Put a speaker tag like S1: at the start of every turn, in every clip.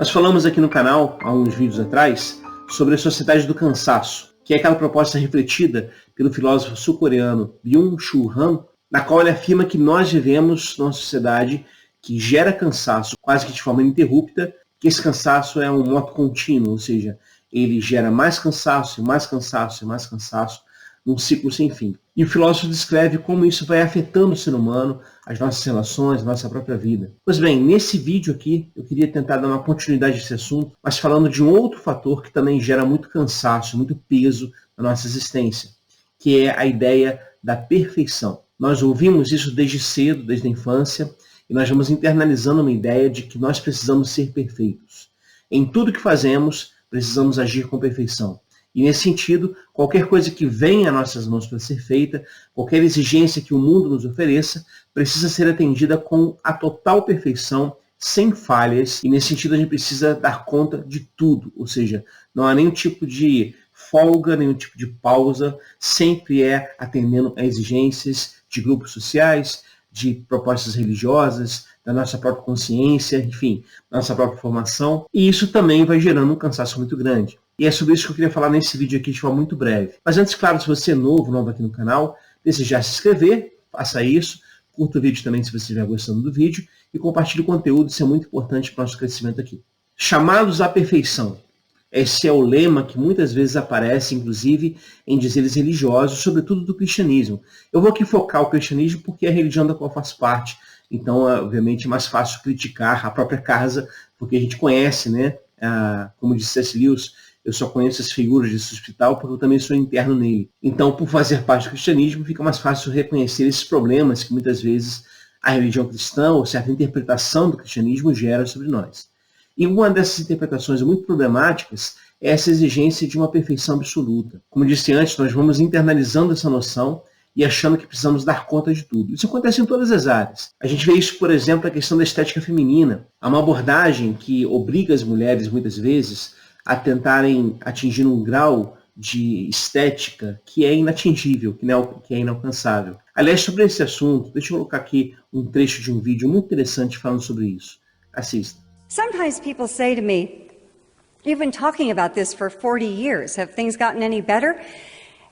S1: Nós falamos aqui no canal, há uns vídeos atrás, sobre a sociedade do cansaço, que é aquela proposta refletida pelo filósofo sul-coreano Byung-Chul Han, na qual ele afirma que nós vivemos numa sociedade que gera cansaço quase que de forma ininterrupta, que esse cansaço é um moto contínuo, ou seja, ele gera mais cansaço, e mais cansaço, e mais cansaço, num ciclo sem fim. E o filósofo descreve como isso vai afetando o ser humano, as nossas relações, a nossa própria vida. Pois bem, nesse vídeo aqui, eu queria tentar dar uma continuidade desse assunto, mas falando de um outro fator que também gera muito cansaço, muito peso na nossa existência, que é a ideia da perfeição. Nós ouvimos isso desde cedo, desde a infância, e nós vamos internalizando uma ideia de que nós precisamos ser perfeitos. Em tudo que fazemos, precisamos agir com perfeição. E nesse sentido, qualquer coisa que venha às nossas mãos para ser feita, qualquer exigência que o mundo nos ofereça, precisa ser atendida com a total perfeição, sem falhas, e nesse sentido a gente precisa dar conta de tudo, ou seja, não há nenhum tipo de folga, nenhum tipo de pausa, sempre é atendendo a exigências de grupos sociais, de propostas religiosas, da nossa própria consciência, enfim, da nossa própria formação, e isso também vai gerando um cansaço muito grande. E é sobre isso que eu queria falar nesse vídeo aqui de forma muito breve. Mas antes, claro, se você é novo aqui no canal, desejar se inscrever, faça isso, curta o vídeo também se você estiver gostando do vídeo, e compartilhe o conteúdo, isso é muito importante para o nosso crescimento aqui. Chamados à perfeição. Esse é o lema que muitas vezes aparece, inclusive, em dizeres religiosos, sobretudo do cristianismo. Eu vou aqui focar o cristianismo porque é a religião da qual eu faço parte, então, obviamente, é mais fácil criticar a própria casa, porque a gente conhece, né? Como disse C.S. Lewis, eu só conheço as figuras desse hospital porque eu também sou interno nele. Então, por fazer parte do cristianismo, fica mais fácil reconhecer esses problemas que muitas vezes a religião cristã ou certa interpretação do cristianismo gera sobre nós. E uma dessas interpretações muito problemáticas é essa exigência de uma perfeição absoluta. Como disse antes, nós vamos internalizando essa noção e achando que precisamos dar conta de tudo. Isso acontece em todas as áreas. A gente vê isso, por exemplo, na questão da estética feminina. Há uma abordagem que obriga as mulheres, muitas vezes, a tentarem atingir um grau de estética que é inatingível, que é inalcançável. Aliás, sobre esse assunto, deixa eu colocar aqui um trecho de um vídeo muito interessante falando sobre isso. Assista.
S2: Sometimes people say to me, "You've been talking about this for 40 years. Have things gotten any better?"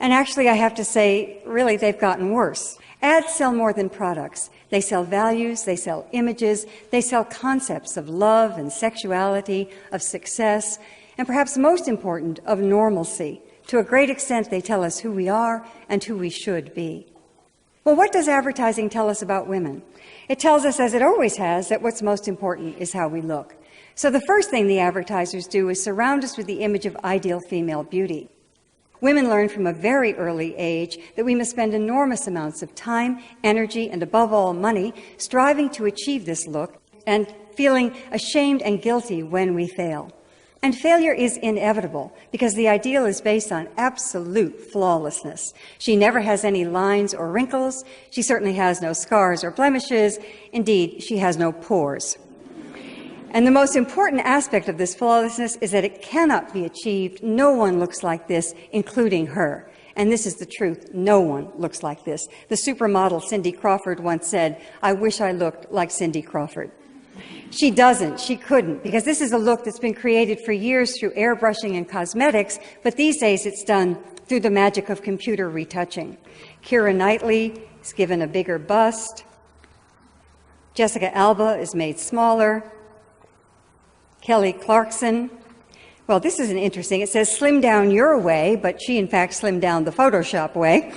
S2: And actually, I have to say, really, they've gotten worse. Ads sell more than products. They sell values, they sell images, they sell concepts of love and sexuality, of success, and perhaps most important, of normalcy. To a great extent, they tell us who we are and who we should be. Well, what does advertising tell us about women? It tells us, as it always has, that what's most important is how we look. So the first thing the advertisers do is surround us with the image of ideal female beauty. Women learn from a very early age that we must spend enormous amounts of time, energy, and above all, money, striving to achieve this look and feeling ashamed and guilty when we fail. And failure is inevitable because the ideal is based on absolute flawlessness. She never has any lines or wrinkles. She certainly has no scars or blemishes. Indeed, she has no pores. And the most important aspect of this flawlessness is that it cannot be achieved. No one looks like this, including her. And this is the truth. No one looks like this. The supermodel Cindy Crawford once said, "I wish I looked like Cindy Crawford." She doesn't. She couldn't, because this is a look that's been created for years through airbrushing and cosmetics, but these days it's done through the magic of computer retouching. Keira Knightley is given a bigger bust. Jessica Alba is made smaller. Kelly Clarkson, well, this isn't interesting. It says slim down your way, but she, in fact, slimmed down the Photoshop way.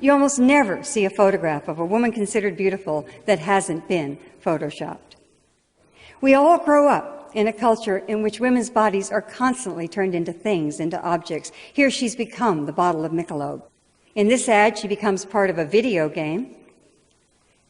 S2: You almost never see a photograph of a woman considered beautiful that hasn't been Photoshopped. We all grow up in a culture in which women's bodies are constantly turned into things, into objects. Here she's become the bottle of Michelob. In this ad, she becomes part of a video game.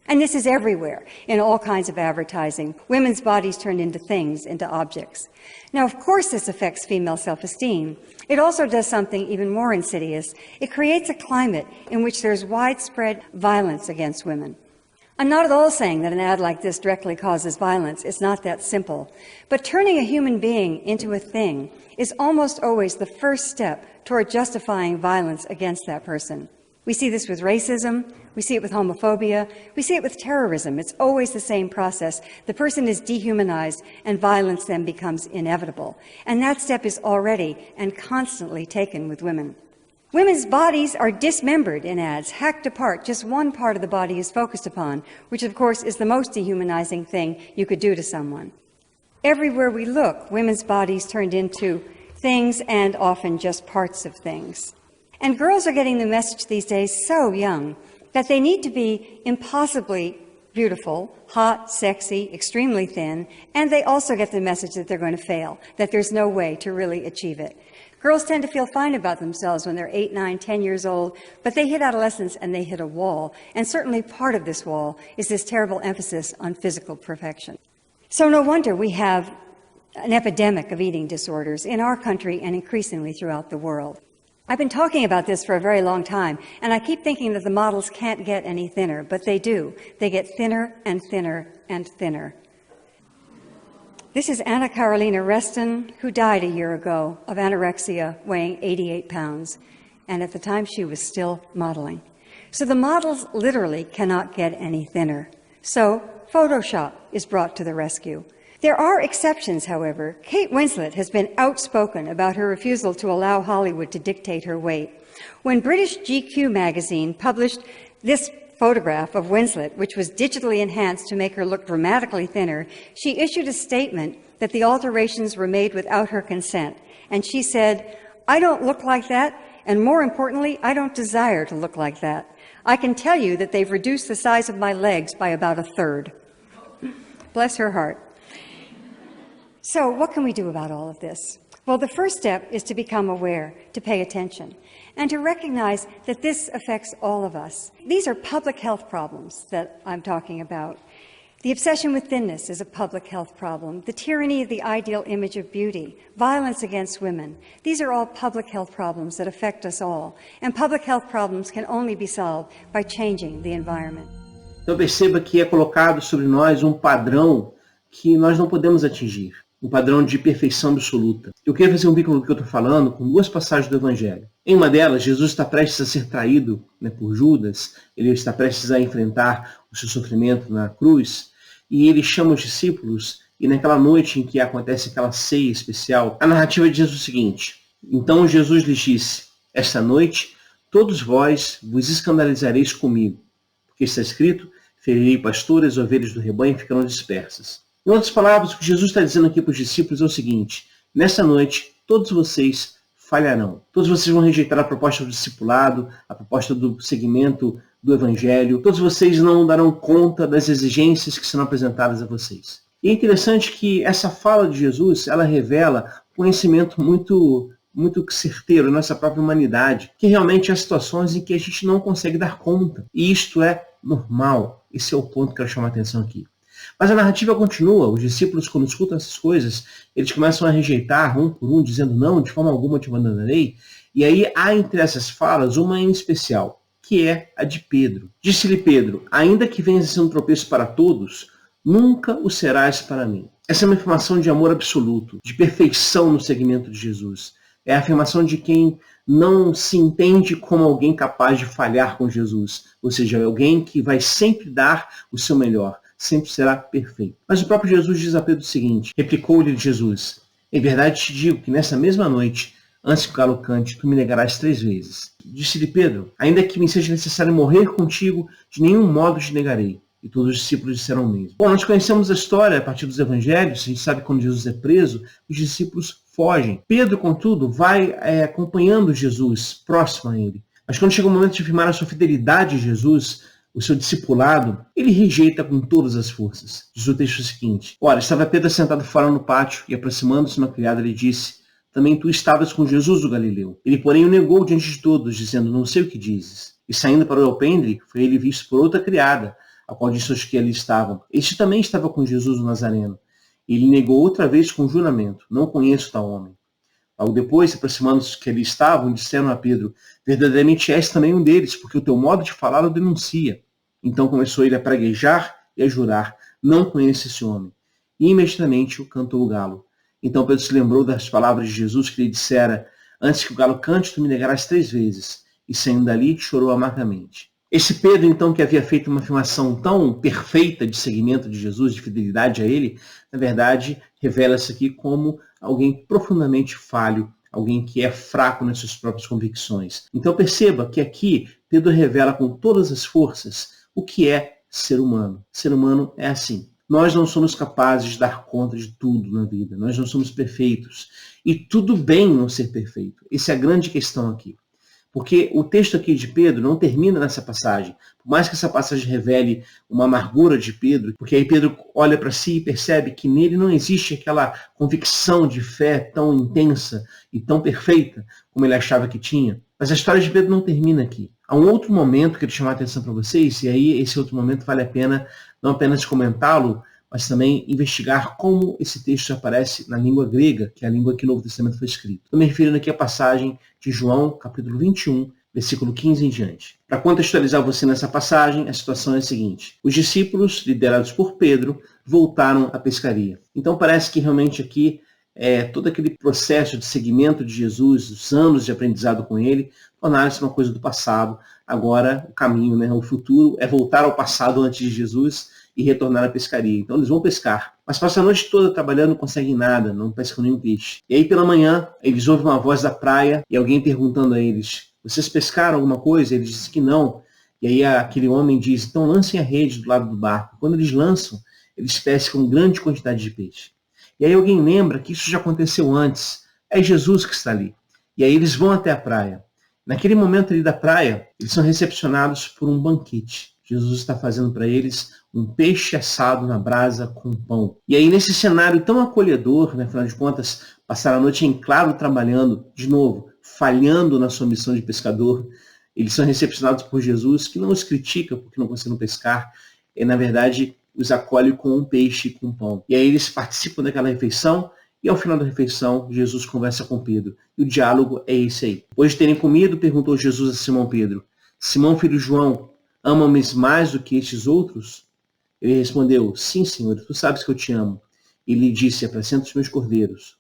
S2: And this is everywhere, in all kinds of advertising. Women's bodies turned into things, into objects. Now, of course, this affects female self-esteem. It also does something even more insidious. It creates a climate in which there's widespread violence against women. I'm not at all saying that an ad like this directly causes violence. It's not that simple. But turning a human being into a thing is almost always the first step toward justifying violence against that person. We see this with racism, We see it with homophobia. We see it with terrorism. It's always the same process. The person is dehumanized and violence then becomes inevitable. And that step is already and constantly taken with women. Women's bodies are dismembered in ads, hacked apart. Just one part of the body is focused upon, which of course is the most dehumanizing thing you could do to someone. Everywhere we look, women's bodies turned into things and often just parts of things. And girls are getting the message these days so young that they need to be impossibly beautiful, hot, sexy, extremely thin, and they also get the message that they're going to fail, that there's no way to really achieve it. Girls tend to feel fine about themselves when they're 8, 9, 10 years old, but they hit adolescence and they hit a wall. And certainly part of this wall is this terrible emphasis on physical perfection. So no wonder we have an epidemic of eating disorders in our country and increasingly throughout the world. I've been talking about this for a very long time, and I keep thinking that the models can't get any thinner, but they do. They get thinner and thinner and thinner. This is Anna Carolina Reston, who died a year ago of anorexia, weighing 88 pounds, and at the time she was still modeling. So the models literally cannot get any thinner. So Photoshop is brought to the rescue. There are exceptions, however. Kate Winslet has been outspoken about her refusal to allow Hollywood to dictate her weight. When British GQ magazine published this photograph of Winslet, which was digitally enhanced to make her look dramatically thinner, she issued a statement that the alterations were made without her consent. And she said, "I don't look like that, and more importantly, I don't desire to look like that. I can tell you that they've reduced the size of my legs by about a third." Bless her heart. So what can we do about all of this? Well, the first step is to become aware, to pay attention, and to recognize that this affects all of us. These are public health problems that I'm talking about. The obsession with thinness is a public health problem. The tyranny of the ideal image of beauty, violence against women. These are all public health problems that affect us all. And public health problems can only be solved by changing the environment.
S1: Então perceba que é colocado sobre nós um padrão que nós não podemos atingir. Um padrão de perfeição absoluta. Eu quero fazer um vínculo do que eu estou falando com duas passagens do Evangelho. Em uma delas, Jesus está prestes a ser traído por Judas, ele está prestes a enfrentar o seu sofrimento na cruz, e ele chama os discípulos, e naquela noite em que acontece aquela ceia especial, a narrativa diz o seguinte: então Jesus lhes disse, esta noite todos vós vos escandalizareis comigo, porque está escrito, ferirei pastor, as ovelhas do rebanho ficarão dispersas. Em outras palavras, o que Jesus está dizendo aqui para os discípulos é o seguinte: nessa noite, todos vocês falharão. Todos vocês vão rejeitar a proposta do discipulado, a proposta do seguimento do Evangelho. Todos vocês não darão conta das exigências que serão apresentadas a vocês. E é interessante que essa fala de Jesus, ela revela conhecimento muito certeiro da nossa própria humanidade, que realmente há situações em que a gente não consegue dar conta. E isto é normal. Esse é o ponto que eu quero chamar a atenção aqui. Mas a narrativa continua, os discípulos, quando escutam essas coisas, eles começam a rejeitar um por um, dizendo, não, de forma alguma te abandonarei. E aí há entre essas falas uma em especial, que é a de Pedro. Disse-lhe Pedro, ainda que venhas a ser um tropeço para todos, nunca o serás para mim. Essa é uma afirmação de amor absoluto, de perfeição no seguimento de Jesus. É a afirmação de quem não se entende como alguém capaz de falhar com Jesus. Ou seja, alguém que vai sempre dar o seu melhor. Sempre será perfeito. Mas o próprio Jesus diz a Pedro o seguinte, replicou-lhe Jesus, em verdade te digo que nessa mesma noite, antes que o galo cante, tu me negarás 3 vezes. Disse-lhe Pedro, ainda que me seja necessário morrer contigo, de nenhum modo te negarei. E todos os discípulos disseram o mesmo. Bom, nós conhecemos a história a partir dos evangelhos, a gente sabe que quando Jesus é preso, os discípulos fogem. Pedro, contudo, vai acompanhando Jesus, próximo a ele. Mas quando chega o momento de afirmar a sua fidelidade a Jesus, o seu discipulado, ele rejeita com todas as forças. Diz o texto seguinte, ora, estava Pedro sentado fora no pátio, e aproximando-se uma criada lhe disse, também tu estavas com Jesus o Galileu. Ele, porém, o negou diante de todos, dizendo, não sei o que dizes. E saindo para o alpendre, foi ele visto por outra criada, a qual disse aos que ali estavam, este também estava com Jesus o Nazareno. E ele negou outra vez com juramento, não conheço tal homem. Logo depois, aproximando-se que ali estavam, disseram a Pedro, verdadeiramente és também um deles, porque o teu modo de falar o denuncia. Então começou ele a praguejar e a jurar, não conheço esse homem. E imediatamente o cantou o galo. Então Pedro se lembrou das palavras de Jesus que lhe dissera, antes que o galo cante, tu me negarás 3 vezes. E saindo dali, chorou amargamente. Esse Pedro, então, que havia feito uma afirmação tão perfeita de seguimento de Jesus, de fidelidade a ele, na verdade, revela-se aqui como alguém profundamente falho, alguém que é fraco nas suas próprias convicções. Então perceba que aqui Pedro revela com todas as forças o que é ser humano. Ser humano é assim. Nós não somos capazes de dar conta de tudo na vida. Nós não somos perfeitos. E tudo bem não ser perfeito. Essa é a grande questão aqui. Porque o texto aqui de Pedro não termina nessa passagem. Por mais que essa passagem revele uma amargura de Pedro, porque aí Pedro olha para si e percebe que nele não existe aquela convicção de fé tão intensa e tão perfeita como ele achava que tinha. Mas a história de Pedro não termina aqui. Há um outro momento que eu quero chamar a atenção para vocês, e aí esse outro momento vale a pena não apenas comentá-lo, mas também investigar como esse texto aparece na língua grega, que é a língua que o Novo Testamento foi escrito. Estou me referindo aqui à passagem de João, capítulo 21, versículo 15 em diante. Para contextualizar você nessa passagem, a situação é a seguinte. Os discípulos, liderados por Pedro, voltaram à pescaria. Então parece que realmente aqui todo aquele processo de seguimento de Jesus, os anos de aprendizado com ele, tornaram-se uma coisa do passado. Agora o caminho, o futuro, é voltar ao passado antes de Jesus e retornar à pescaria. Então eles vão pescar. Mas passam a noite toda trabalhando, não conseguem nada, não pescam nenhum peixe. E aí pela manhã, eles ouvem uma voz da praia e alguém perguntando a eles, vocês pescaram alguma coisa? Eles dizem que não. E aí aquele homem diz, então lancem a rede do lado do barco. Quando eles lançam, eles pescam grande quantidade de peixe. E aí alguém lembra que isso já aconteceu antes. É Jesus que está ali. E aí eles vão até a praia. Naquele momento ali da praia, eles são recepcionados por um banquete. Jesus está fazendo para eles um peixe assado na brasa com pão. E aí nesse cenário tão acolhedor, afinal de contas, passaram a noite em claro trabalhando, de novo, falhando na sua missão de pescador, eles são recepcionados por Jesus, que não os critica porque não conseguiram pescar, e na verdade os acolhe com um peixe e com pão. E aí eles participam daquela refeição, e ao final da refeição, Jesus conversa com Pedro. E o diálogo é esse aí. Depois de terem comido, perguntou Jesus a Simão Pedro, Simão, filho de João, ama-me mais do que estes outros? Ele respondeu, sim, Senhor, tu sabes que eu te amo. E lhe disse, apacenta os meus cordeiros.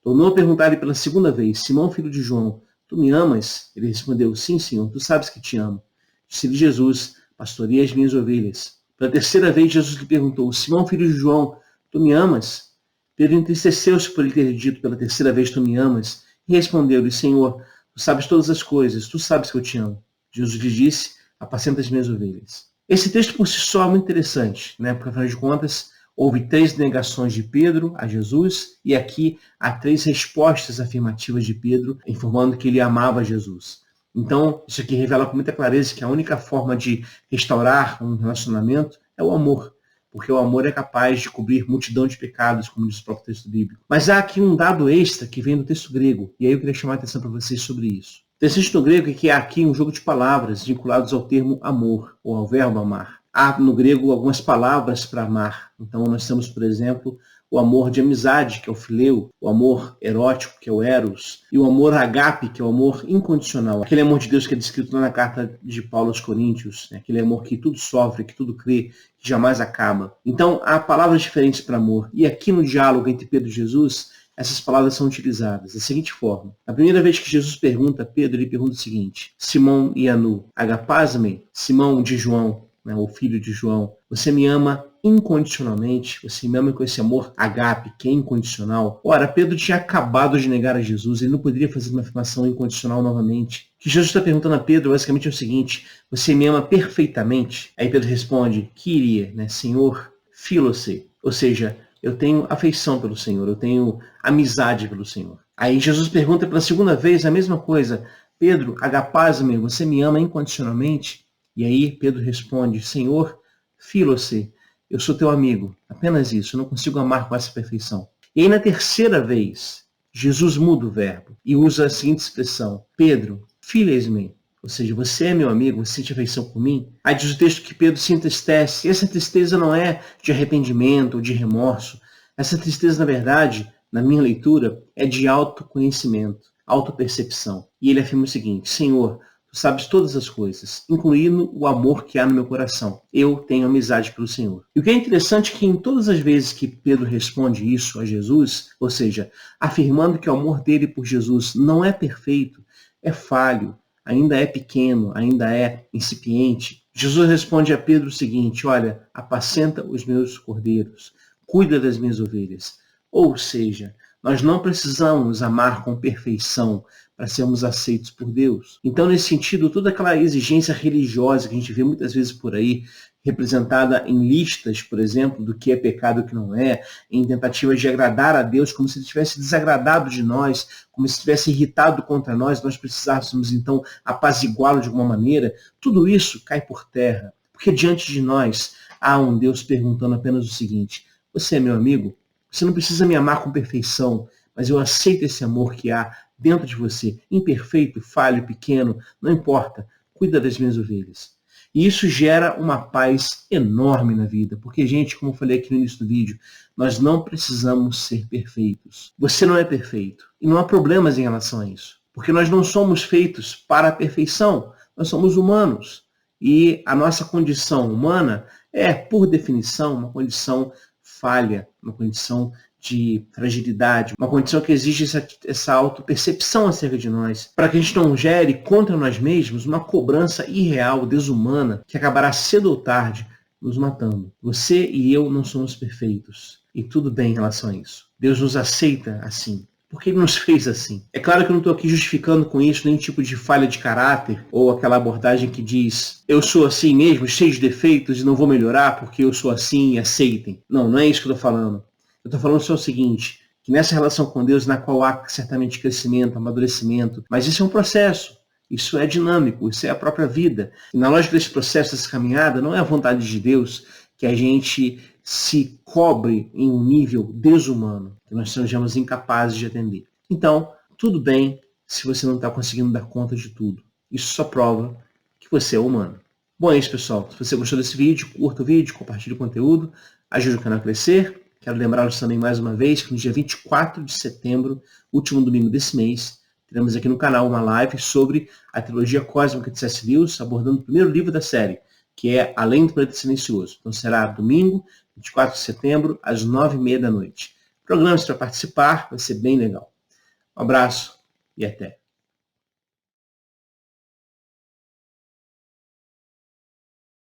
S1: Tornou a perguntar-lhe pela segunda vez, Simão, filho de João, tu me amas? Ele respondeu, sim, Senhor, tu sabes que te amo. Disse-lhe Jesus, pastoreia as minhas ovelhas. Pela terceira vez, Jesus lhe perguntou, Simão, filho de João, tu me amas? Pedro entristeceu-se por ele ter dito pela terceira vez, tu me amas? E respondeu-lhe, Senhor, tu sabes todas as coisas, tu sabes que eu te amo. Jesus lhe disse, apacenta as minhas ovelhas. Esse texto por si só é muito interessante, porque afinal de contas, houve 3 negações de Pedro a Jesus e aqui há 3 respostas afirmativas de Pedro, informando que ele amava Jesus. Então, isso aqui revela com muita clareza que a única forma de restaurar um relacionamento é o amor, porque o amor é capaz de cobrir multidão de pecados, como diz o próprio texto bíblico. Mas há aqui um dado extra que vem do texto grego, e aí eu queria chamar a atenção para vocês sobre isso. O texto grego é que há aqui um jogo de palavras vinculados ao termo amor, ou ao verbo amar. Há no grego algumas palavras para amar. Então nós temos, por exemplo, o amor de amizade, que é o fileu, o amor erótico, que é o eros, e o amor agape, que é o amor incondicional. Aquele amor de Deus que é descrito lá na carta de Paulo aos Coríntios, aquele amor que tudo sofre, que tudo crê, que jamais acaba. Então há palavras diferentes para amor. E aqui no diálogo entre Pedro e Jesus, essas palavras são utilizadas da seguinte forma. A primeira vez que Jesus pergunta a Pedro, ele pergunta o seguinte, Simão Ianu, agapás-me, Simão de João, o filho de João, você me ama incondicionalmente, você me ama com esse amor agape, que é incondicional. Ora, Pedro tinha acabado de negar a Jesus, ele não poderia fazer uma afirmação incondicional novamente. O que Jesus está perguntando a Pedro basicamente é o seguinte, você me ama perfeitamente? Aí Pedro responde, Kyrie, Senhor, filose, ou seja, eu tenho afeição pelo Senhor, eu tenho amizade pelo Senhor. Aí Jesus pergunta pela segunda vez a mesma coisa, Pedro, agapás-me, você me ama incondicionalmente? E aí Pedro responde, Senhor, filose, eu sou teu amigo, apenas isso, eu não consigo amar com essa perfeição. E aí na terceira vez, Jesus muda o verbo e usa a seguinte expressão, Pedro, files-me, ou seja, você é meu amigo, você sente afeição por mim? Aí diz o texto que Pedro se entristece, e essa tristeza não é de arrependimento ou de remorso, essa tristeza, na verdade, na minha leitura, é de autoconhecimento, autopercepção. E ele afirma o seguinte, Senhor, tu sabes todas as coisas, incluindo o amor que há no meu coração. Eu tenho amizade pelo Senhor. E o que é interessante é que em todas as vezes que Pedro responde isso a Jesus, ou seja, afirmando que o amor dele por Jesus não é perfeito, é falho, ainda é pequeno, ainda é incipiente. Jesus responde a Pedro o seguinte: olha, apacenta os meus cordeiros, cuida das minhas ovelhas. Ou seja, nós não precisamos amar com perfeição para sermos aceitos por Deus. Então, nesse sentido, toda aquela exigência religiosa que a gente vê muitas vezes por aí, representada em listas, por exemplo, do que é pecado e o que não é, em tentativas de agradar a Deus, como se ele tivesse desagradado de nós, como se estivesse irritado contra nós, nós precisássemos então apaziguá-lo de alguma maneira, tudo isso cai por terra, porque diante de nós há um Deus perguntando apenas o seguinte: você é meu amigo? Você não precisa me amar com perfeição, mas eu aceito esse amor que há dentro de você, imperfeito, falho, pequeno, não importa, cuida das minhas ovelhas. E isso gera uma paz enorme na vida, porque, gente, como eu falei aqui no início do vídeo, nós não precisamos ser perfeitos. Você não é perfeito, e não há problemas em relação a isso, porque nós não somos feitos para a perfeição, nós somos humanos, e a nossa condição humana é, por definição, uma condição falha, uma condição de fragilidade, uma condição que exige essa autopercepção acerca de nós, para que a gente não gere contra nós mesmos uma cobrança irreal, desumana, que acabará cedo ou tarde nos matando. Você e eu não somos perfeitos, e tudo bem em relação a isso. Deus nos aceita assim. Por que ele nos fez assim? É claro que eu não estou aqui justificando com isso nenhum tipo de falha de caráter, ou aquela abordagem que diz: eu sou assim mesmo, cheio de defeitos, e não vou melhorar porque eu sou assim, aceitem. Não, não é isso que eu estou falando. Eu estou falando só o seguinte, que nessa relação com Deus, na qual há certamente crescimento, amadurecimento, mas isso é um processo, isso é dinâmico, isso é a própria vida. E na lógica desse processo, dessa caminhada, não é a vontade de Deus que a gente se cobre em um nível desumano, que nós sejamos incapazes de atender. Então, tudo bem se você não está conseguindo dar conta de tudo. Isso só prova que você é humano. Bom, é isso, pessoal. Se você gostou desse vídeo, curta o vídeo, compartilhe o conteúdo, ajude o canal a crescer. Quero lembrá-los também mais uma vez que no dia 24 de setembro, último domingo desse mês, teremos aqui no canal uma live sobre a trilogia cósmica de C.S. Lewis, abordando o primeiro livro da série, que é Além do Planeta Silencioso. Então será domingo, 24 de setembro, às 9h30 da noite. Programe-se para participar, vai ser bem legal. Um abraço e até.